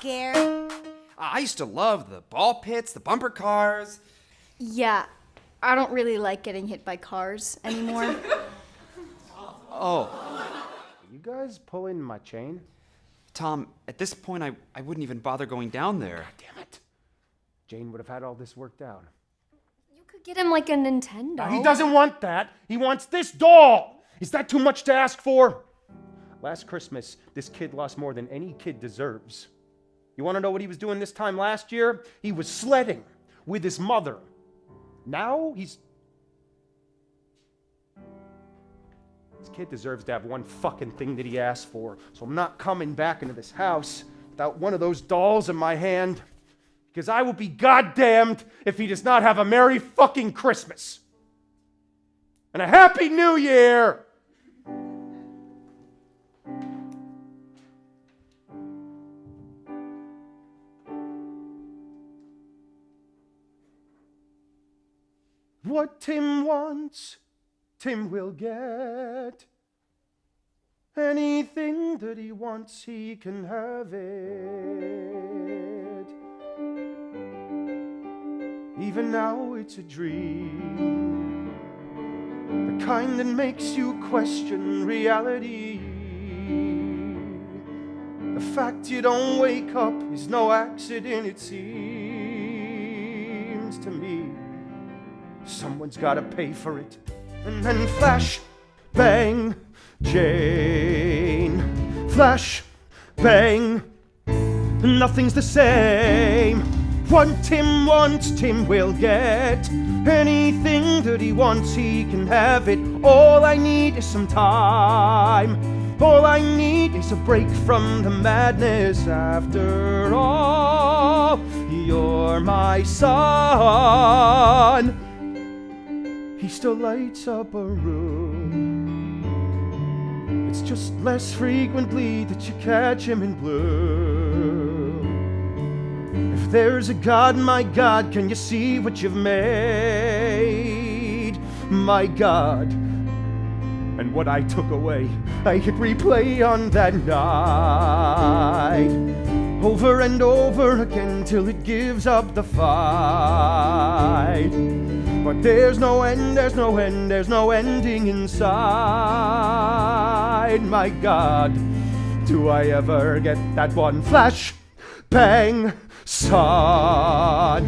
scared? I used to love the ball pits, the bumper cars. Yeah, I don't really like getting hit by cars anymore. Oh, You guys pulling my chain? Tom, at this point, I wouldn't even bother going down there. Damn it. Jane would have had all this worked out. You could get him like a Nintendo. He doesn't want that. He wants this doll. Is that too much to ask for? Last Christmas, this kid lost more than any kid deserves. You want to know what he was doing this time last year? He was sledding with his mother. Now he's... This kid deserves to have one fucking thing that he asked for. So I'm not coming back into this house without one of those dolls in my hand. Because I will be goddamned if he does not have a Merry fucking Christmas. And a Happy New Year! What Tim wants, Tim will get. Anything that he wants, he can have it. Even now it's a dream, the kind that makes you question reality. The fact you don't wake up is no accident, it seems to me. Someone's gotta pay for it. And then flash, bang, Jane. Flash, bang, nothing's the same. What Tim wants, Tim will get. Anything that he wants, he can have it. All I need is some time. All I need is a break from the madness. After all, you're my son. He still lights up a room. It's just less frequently that you catch him in blue. If there's a God, my God, can you see what you've made? My God. And what I took away, I hit replay on that night. Over and over again till it gives up the fight. But there's no end, there's no end, there's no ending inside. My God, do I ever get that one flash, bang, son?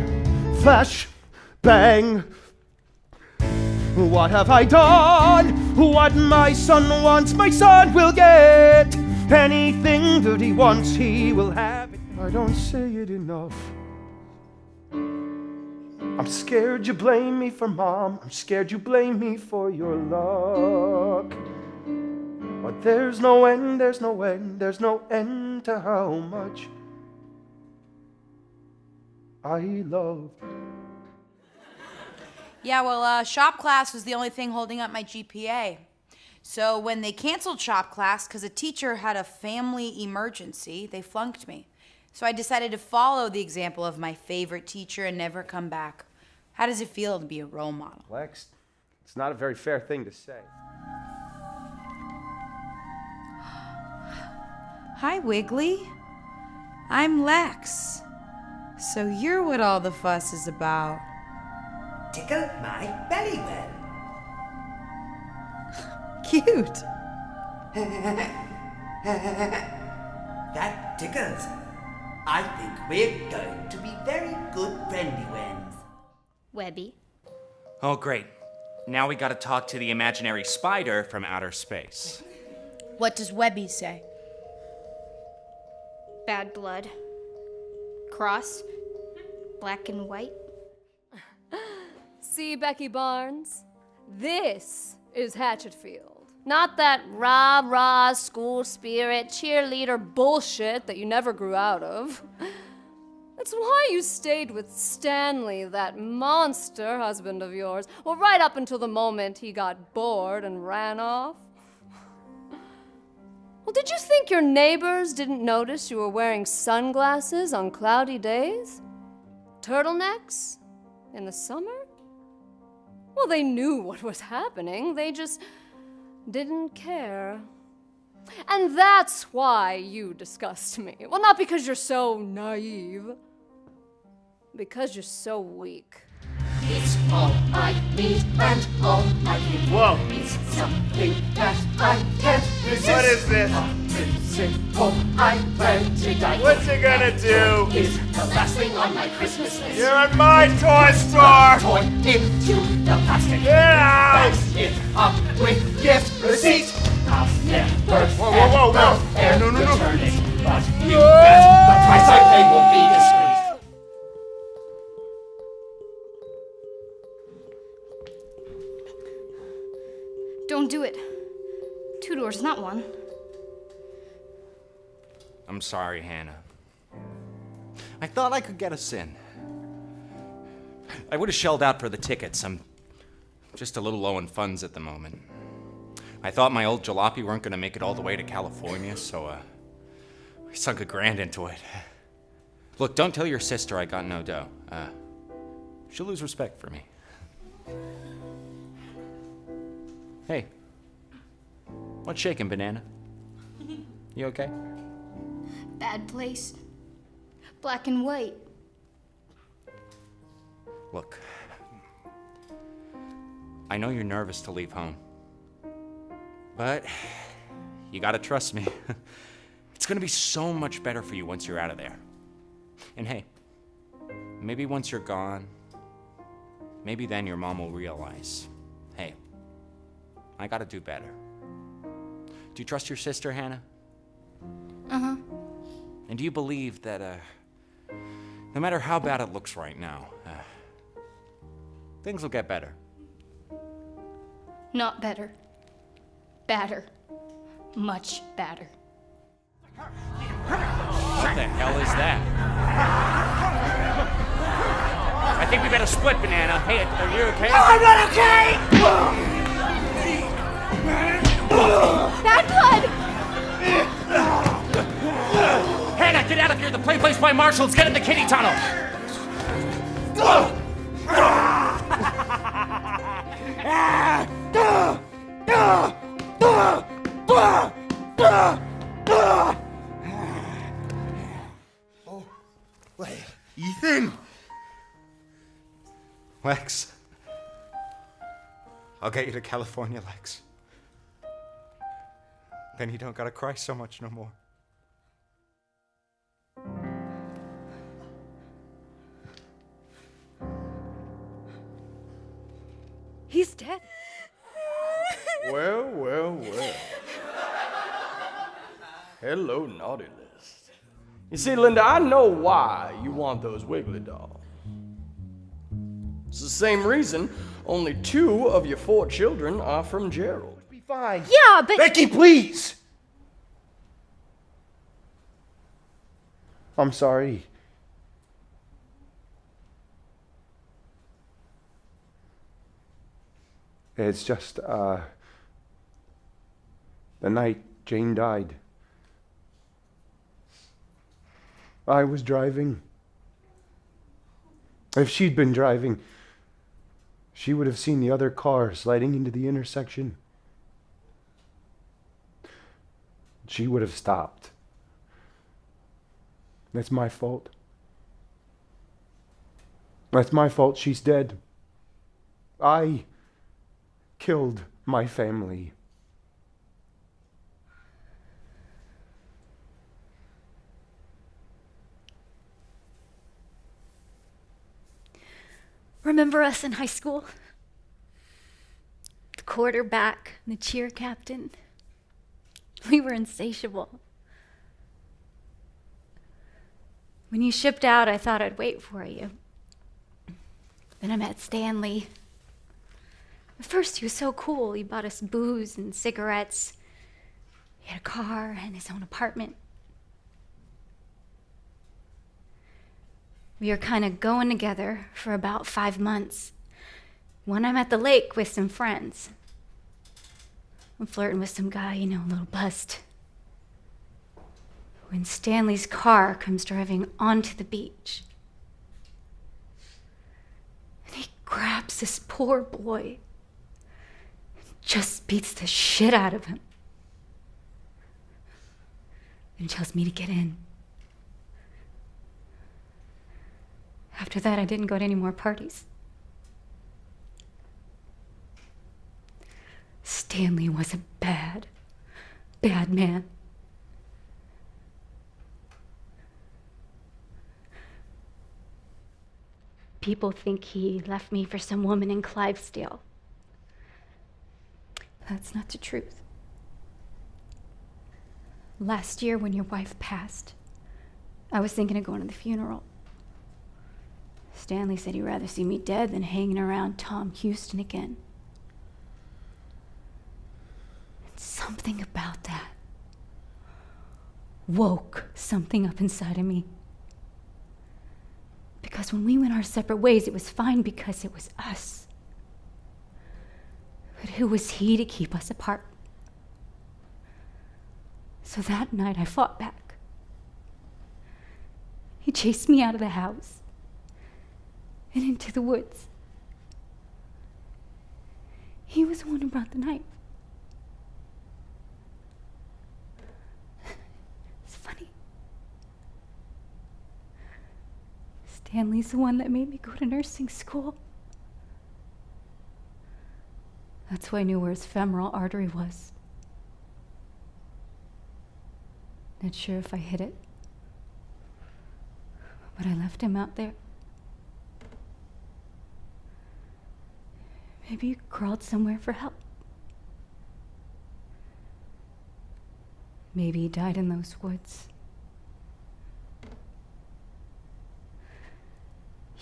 Flash, bang. What have I done? What my son wants, my son will get. Anything that he wants, he will have it. I don't say it enough. I'm scared you blame me for Mom. I'm scared you blame me for your luck. But there's no end, there's no end, there's no end to how much I love. Yeah, well, shop class was the only thing holding up my GPA. So when they canceled shop class because a teacher had a family emergency, they flunked me. So I decided to follow the example of my favorite teacher and never come back. How does it feel to be a role model? Lex, it's not a very fair thing to say. Hi, Wiggly. I'm Lex. So you're what all the fuss is about. Tickle my belly button. Cute. That tickles. I think we're going to be very good friendly ones. Webby. Oh, great. Now we gotta talk to the imaginary spider from outer space. What does Webby say? Bad blood. Cross. Black and white. See, Becky Barnes, this is Hatchetfield. Not that rah-rah school spirit cheerleader bullshit that you never grew out of. That's why you stayed with Stanley, that monster husband of yours. Well, right up until the moment he got bored and ran off. Well, did you think your neighbors didn't notice you were wearing sunglasses on cloudy days? Turtlenecks? In the summer? Well, they knew what was happening. They just didn't care. And that's why you disgust me. Well, not because you're so naive, because you're so weak. It's all I need and all I need. Whoa. It's something that I can't resist. What is this? Principle I plan to die. What's it gonna do? Is the last thing on my Christmas list. You're at my toy store! Toy into the plastic. Get out! Bags it up with gift receipt. I'll never Whoa, whoa, whoa, whoa. ever No, no, no. return it. But you bet the price I pay will be discreet. Don't do it. 2 doors, not 1. I'm sorry, Hannah. I thought I could get us in. I would have shelled out for the tickets. I'm just a little low in funds at the moment. I thought my old jalopy weren't going to make it all the way to California, so I sunk $1,000 into it. Look, don't tell your sister I got no dough. She'll lose respect for me. Hey, what's shaking, Banana? You okay? Bad place. Black and white. Look, I know you're nervous to leave home, but you gotta trust me. It's gonna be so much better for you once you're out of there. And hey, maybe once you're gone, maybe then your mom will realize, hey, I gotta do better. Do you trust your sister, Hannah? Uh-huh. And do you believe that, no matter how bad it looks right now, things will get better? Not better. Badder. Much badder. What the hell is that? I think we better split, Banana. Hey, are you okay? I'm not okay! Bad blood! Hannah, get out of here! The plane placed by marshals. Get in the kitty tunnel. Ethan! Lex, I'll get you to California, Lex. Then you don't gotta cry so much no more. He's dead. Well, well, well. Hello, naughty list. You see, Linda, I know why you want those Wiggly dolls. It's the same reason only 2 of your 4 children are from Gerald. Be fine. Yeah, but... Becky, please! I'm sorry. It's just, the night Jane died, I was driving. If she'd been driving, she would have seen the other car sliding into the intersection. She would have stopped. That's my fault. That's my fault she's dead. I killed my family. Remember us in high school? The quarterback and the cheer captain. We were insatiable. When you shipped out, I thought I'd wait for you. Then I met Stanley. At first, he was so cool. He bought us booze and cigarettes. He had a car and his own apartment. We were kind of going together for about 5 months. When I'm at the lake with some friends. I'm flirting with some guy, a little bust. When Stanley's car comes driving onto the beach. And he grabs this poor boy. Just beats the shit out of him. and tells me to get in. After that, I didn't go to any more parties. Stanley was a bad, bad man. People think he left me for some woman in Clivesdale. That's not the truth. Last year, when your wife passed, I was thinking of going to the funeral. Stanley said he'd rather see me dead than hanging around Tom Houston again. And something about that woke something up inside of me. Because when we went our separate ways, it was fine because it was us. But who was he to keep us apart? So that night I fought back. He chased me out of the house and into the woods. He was the one who brought the knife. It's funny. Stanley's the one that made me go to nursing school. That's why I knew where his femoral artery was. Not sure if I hit it, but I left him out there. Maybe he crawled somewhere for help. Maybe he died in those woods.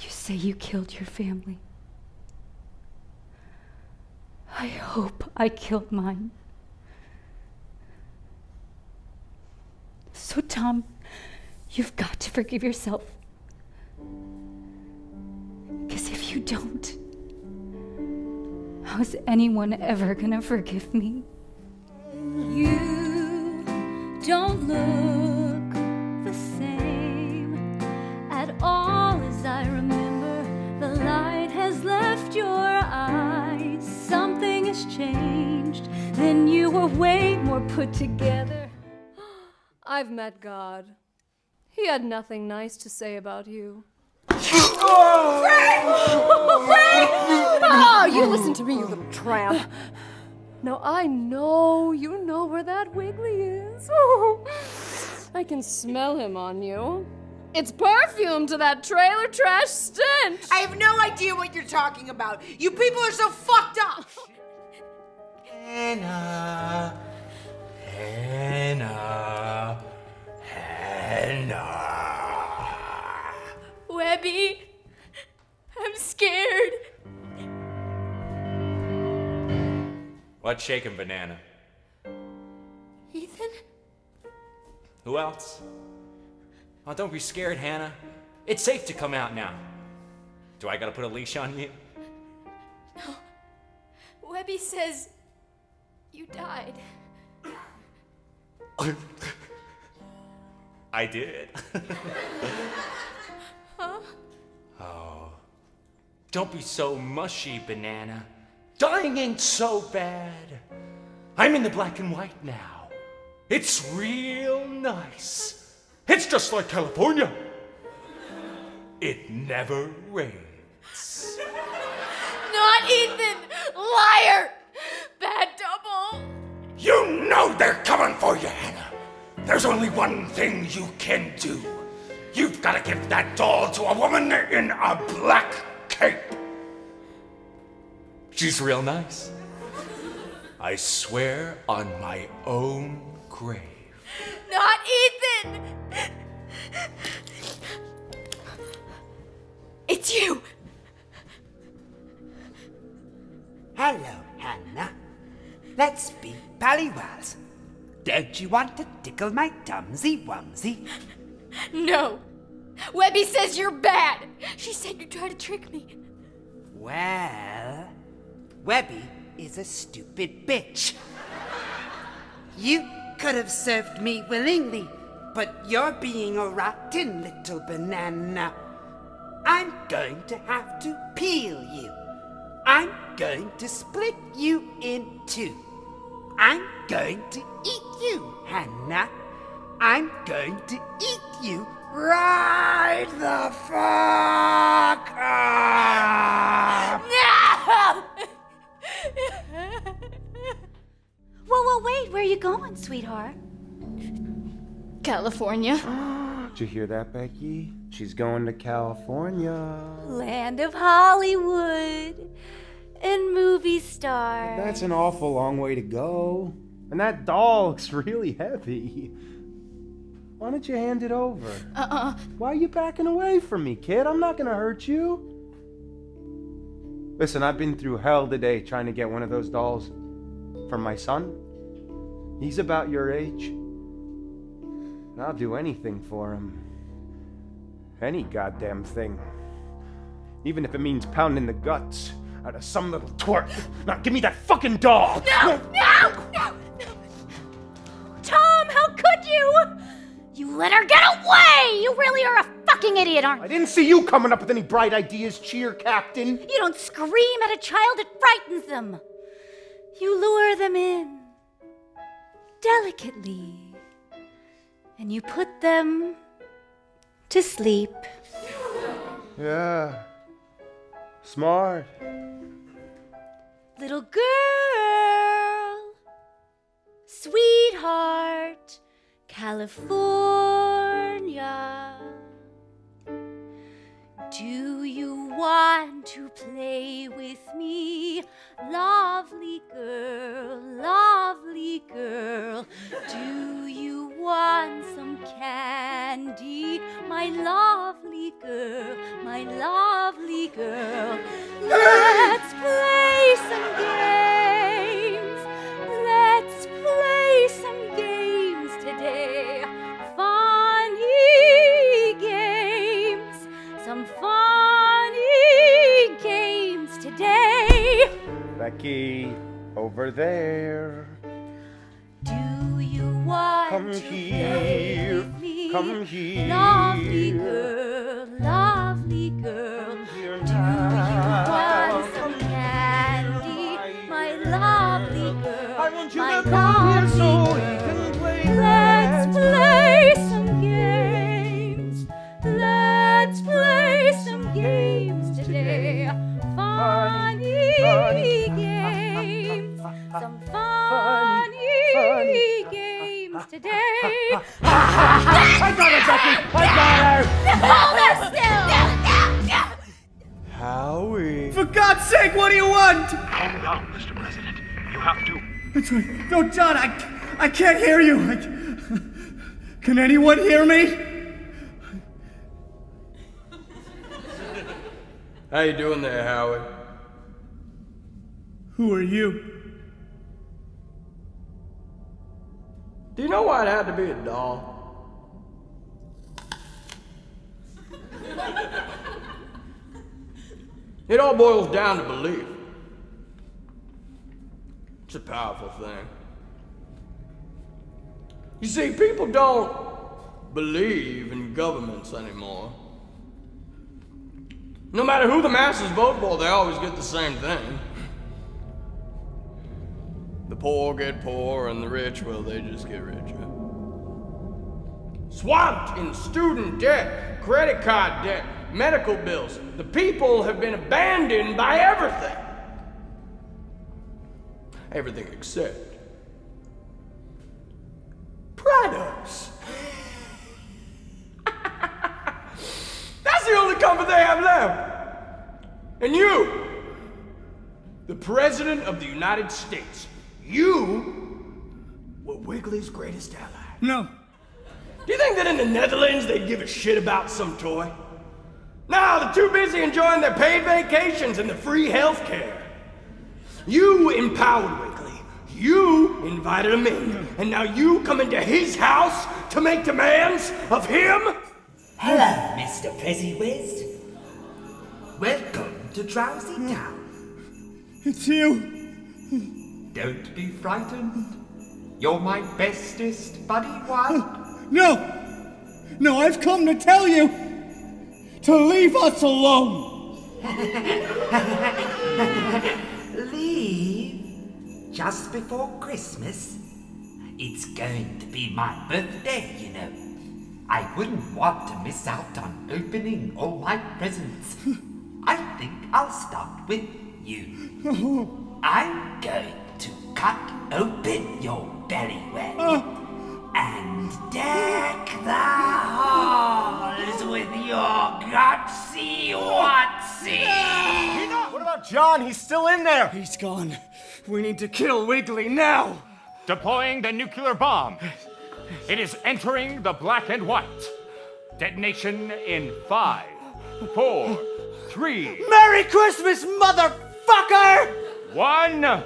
You say you killed your family. I hope I killed mine. So, Tom, you've got to forgive yourself. Because if you don't, how's anyone ever gonna forgive me? You don't look the same at all as I remember. The light has left your eyes. Something has changed. Then you were way more put together. I've met God. He had nothing nice to say about you. Oh, you listen to me, you little tramp. Now I know you know where that Wiggly is. I can smell him on you. It's perfume to that trailer trash stench. I have no idea what you're talking about. You people are so fucked up. Hannah. Hannah. Hannah. Webby, I'm scared. What's shaking, Banana? Ethan? Who else? Oh, don't be scared, Hannah. It's safe to come out now. Do I gotta put a leash on you? No. Webby says you died. I did. Huh? Oh. Don't be so mushy, Banana. Dying ain't so bad. I'm in the black and white now. It's real nice. It's just like California. It never rains. Not Ethan! Liar! Bad double! You know they're coming for you, Hannah. There's only one thing you can do. You've got to give that doll to a woman in a black cape. She's real nice. I swear on my own grave. Not Ethan! It's you! Hello, Hannah. Let's be pallywals. Don't you want to tickle my tumsy wumsy? No! Webby says you're bad! She said you tried to trick me. Well, Webby is a stupid bitch. You could have served me willingly, but you're being a rotten little banana. I'm going to have to peel you. I'm going to split you in two. I'm going to eat you, Hannah. I'm going to eat you right the fuck up! No! Whoa, wait, where are you going, sweetheart? California. Did you hear that, Becky? She's going to California. Land of Hollywood and movie star. That's an awful long way to go. And that doll looks really heavy. Why don't you hand it over? Why are you backing away from me, kid? I'm not gonna hurt you. Listen, I've been through hell today trying to get one of those dolls for my son. He's about your age. And I'll do anything for him. Any goddamn thing. Even if it means pounding the guts out of some little twerp. Now give me that fucking doll! No! Tom, how could you? You let her get away! You really are a fucking idiot, aren't I you? didn't see you coming up with any bright ideas, cheer captain. You don't scream at a child, it frightens them. You lure them in delicately, and you put them to sleep. Yeah. Smart. Little girl, sweetheart, California. Do you want to play with me, lovely girl, lovely girl? Do you want some candy, my lovely girl, my lovely girl? Let's play some games. Let's play some games today. Funny games. Some funny games today. Becky, over there. Do you want Come to here. play with me? Come here. Lovely girl, lovely girl. Do you want some candy? My lovely girl, I want you my to come here so lovely we girl. can play. Let's play some games. Let's play some games today. Funny games. Some funny games today. I got her, Becky! I got her! Hold her still! Howie. For God's sake, what do you want? Calm down, Mr. President. You have to. That's right. No, John, I can't hear you. Can anyone hear me? How you doing there, Howie? Who are you? Do you know why it had to be a doll? It all boils down to belief. It's a powerful thing. You see, people don't believe in governments anymore. No matter who the masses vote for, they always get the same thing. The poor get poor, and the rich, well, they just get richer. Swamped in student debt, credit card debt, medical bills, the people have been abandoned by everything. Everything except products. That's the only comfort they have left. And you, the President of the United States, you were Wiggly's greatest ally. No. Do you think that in the Netherlands they'd give a shit about some toy? No, they're too busy enjoying their paid vacations and the free health care. You empowered Wiggly. You invited him in. And now you come into his house to make demands of him? Hello, Mr. Prezziwizz. Welcome to Drowsy Town. It's you. Don't be frightened. You're my bestest buddy one. No. No, I've come to tell you to leave us alone. Leave just before Christmas? It's going to be my birthday, you know. I wouldn't want to miss out on opening all my presents. I think I'll start with you. I'm going to cut open your belly wagon and deck the halls with your gutsy watsy. What about John? He's still in there. He's gone. We need to kill Wiggly now. Deploying the nuclear bomb. It is entering the black and white. Detonation in 5, 4, 3, Merry Christmas, motherfucker! 1.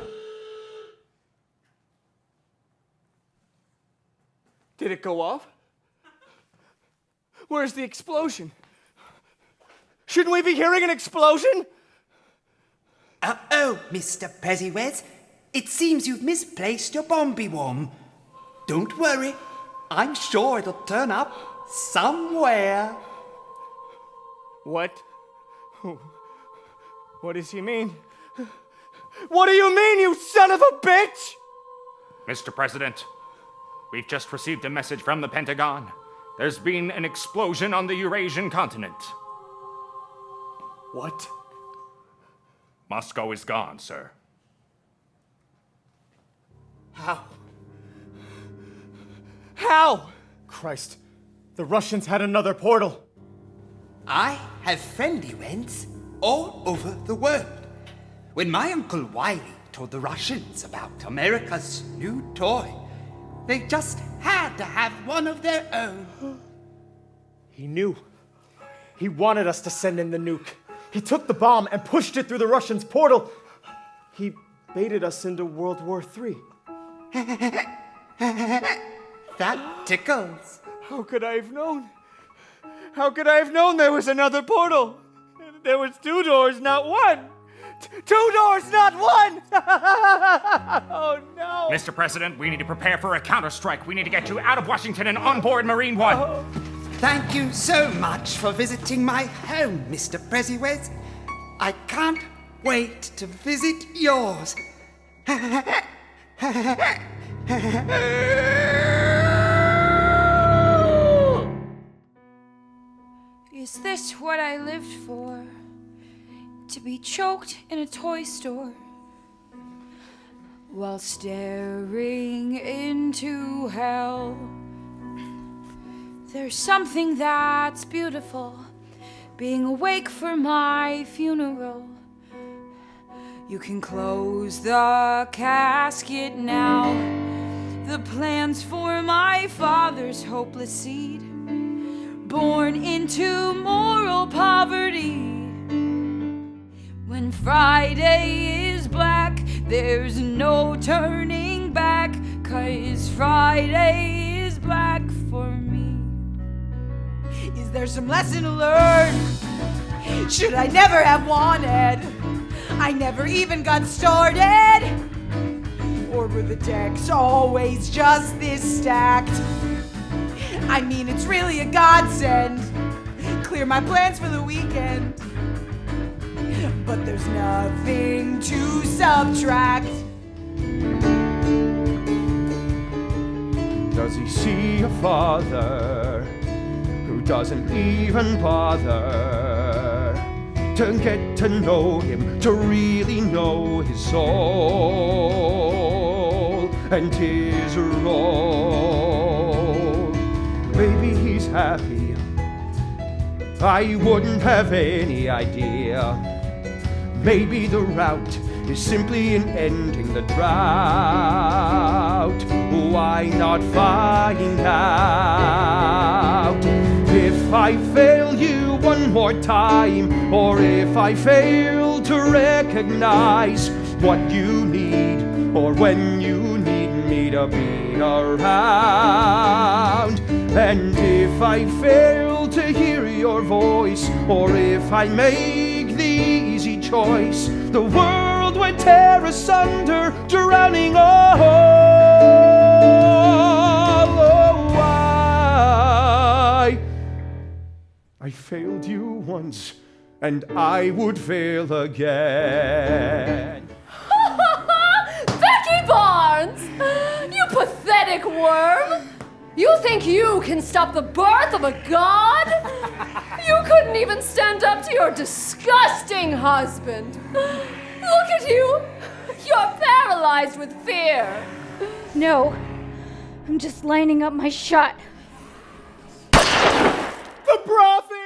Did it go off? Where's the explosion? Shouldn't we be hearing an explosion? Uh-oh, Mr. Pezzywez. It seems you've misplaced your bomby-worm. Don't worry. I'm sure it'll turn up somewhere. What? What does he mean? What do you mean, you son of a bitch? Mr. President, we've just received a message from the Pentagon. There's been an explosion on the Eurasian continent. What? Moscow is gone, sir. How? How? Christ, the Russians had another portal. I have friendly wents all over the world. When my Uncle Wiley told the Russians about America's new toy, they just had to have one of their own. He knew. He wanted us to send in the nuke. He took the bomb and pushed it through the Russians' portal. He baited us into World War III. That tickles. How could I have known? How could I have known there was another portal? There was 2 doors, not one. 2 doors, not one! Oh, no. Mr. President, we need to prepare for a counterstrike. We need to get you out of Washington and on board Marine One. Thank you so much for visiting my home, Mr. Pezzywez. I can't wait to visit yours. Is this what I lived for? To be choked in a toy store while staring into hell. There's something that's beautiful, being awake for my funeral. You can close the casket now. The plans for my father's hopeless seed, born into moral poverty. When Friday is black, there's no turning back, 'cause Friday is black for me. Is there some lesson to learn? Should I never have wanted? I never even got started. Or were the decks always just this stacked? I mean, it's really a godsend. Clear my plans for the weekend. But there's nothing to subtract. Does he see a father who doesn't even bother to get to know him, to really know his soul and his role? Maybe he's happy. I wouldn't have any idea. Maybe the route is simply in ending the drought. Why not find out? If I fail you one more time, or if I fail to recognize what you need, or when you need me to be around, and if I fail to hear your voice, or if I make the easy choice, the world would tear asunder, drowning all. Oh, I failed you once, and I would fail again. Becky Barnes! You pathetic You think you can stop the birth of a god? You couldn't even stand up to your disgusting husband. Look at you. You're paralyzed with fear. No, I'm just lining up my shot. The prophet!